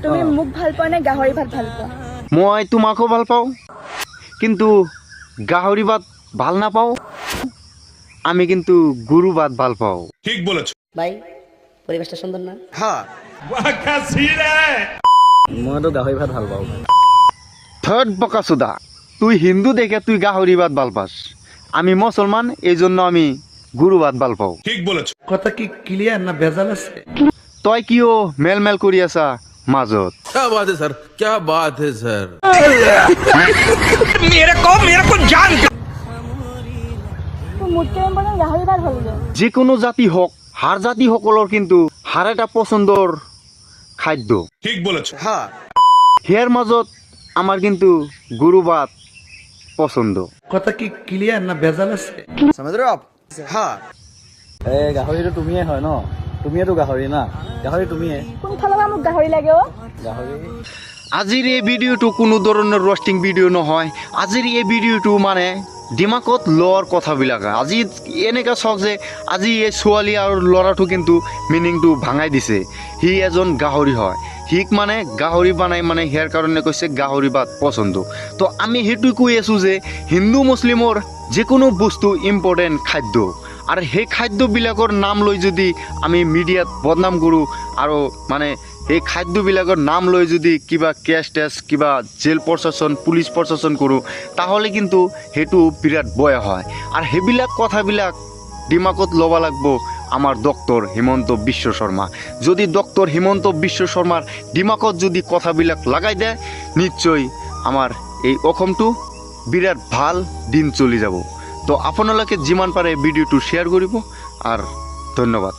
তুমি মোক ভাল পোৱা নে গাহৰি ভাত ভাল পোৱা? মই তোমাকো ভাল পাওঁ, কিন্তু গাহৰি ভাত ভাল নাপাওঁ। আমি কিন্তু গরু ভাত ভাল পাওঁ। ঠিক বলেছো ভাই পরিবেশটা সুন্দর না? মইতো গাহৰি ভাত ভাল পাওঁ। থার্ড বকাসুদা, তুই হিন্দু দেখে তুই গাহরি ভাত ভাল পাস, আমি মুসলমান, এই জন্য আমি গরু ভাত ভাল পাওঁ। ঠিক বলেছো কথা কি ক্লিয়ার না ভেজাল আছে? তই কিয় মেল কৰি আছা মাজত? क्या बात है सर, क्या बात है सर। মোতকে মানে গাহৰি ভাত ভাল লাগে। যিকোনো জাতি হওক, হার জাতি সকলৰ কিন্তু হার এটা পছন্দৰ খাদ্য। ঠিক বলেছো সেয়াৰ মাজত আমার কিন্তু গরু ভাত পছন্দ। কথা কি ক্লিয়ার না ভেজাল আছে? এই গাহৰিটো তুমিয়ে হয় ন? তুমিয়েতো গাহৰি না? গাহৰি তুমিয়ে। কোনফালৰ পৰা মোক গাহৰি লাগে অ? গাহৰি আজিৰ এই ভিডিঅ'টো কোনো ধৰণৰ ৰষ্টিং ভিডিঅ' নহয়। আজিৰ এই ভিডিঅ'টো মানে দিমাকত লোৱাৰ কথাবিলাক। আজি এনেকুৱা চাওক যে আজি এই ছোৱালী আৰু ল'ৰাটো কিন্তু মিনিংটো ভাঙাই দিছে। সি এজন গাহৰি হয়, সিক মানে গাহৰি বনাই মানে ইয়াৰ কাৰণে কৈছে গাহৰি ভাত পচন্দ। তো আমি সেইটো কৈ আছোঁ যে হিন্দু মুছলিমৰ যিকোনো বস্তু ইম্পৰ্টেণ্ট খাদ্য, আৰু সেই খাদ্যবিলাকৰ নাম লৈ যদি আমি মিডিয়াত বদনাম কৰোঁ আৰু মানে এই খাদ্যবিলাকৰ নাম লৈ যদি কিবা কেছ টেছ কিবা জেল প্ৰশাসন পুলিচ প্ৰশাসন কৰোঁ, তাহলে কিন্তু সেইটো বিৰাট বেয়া হয়। আৰু সেইবিলাক কথাবিলাক দিমাকত ল'ব লাগিব আমাৰ ডক্টৰ হিমন্ত বিশ্ব শৰ্মা। যদি ডক্টৰ হিমন্ত বিশ্ব শৰ্মাৰ দিমাকত যদি কথাবিলাক লগাই দিয়ে, নিশ্চয় আমাৰ এই অসমটো বিৰাট ভাল দিন চলি যাব। তো আপোনালোকে যিমান পাৰে ভিডিঅ'টো শ্বেয়াৰ কৰিব, আৰু ধন্যবাদ।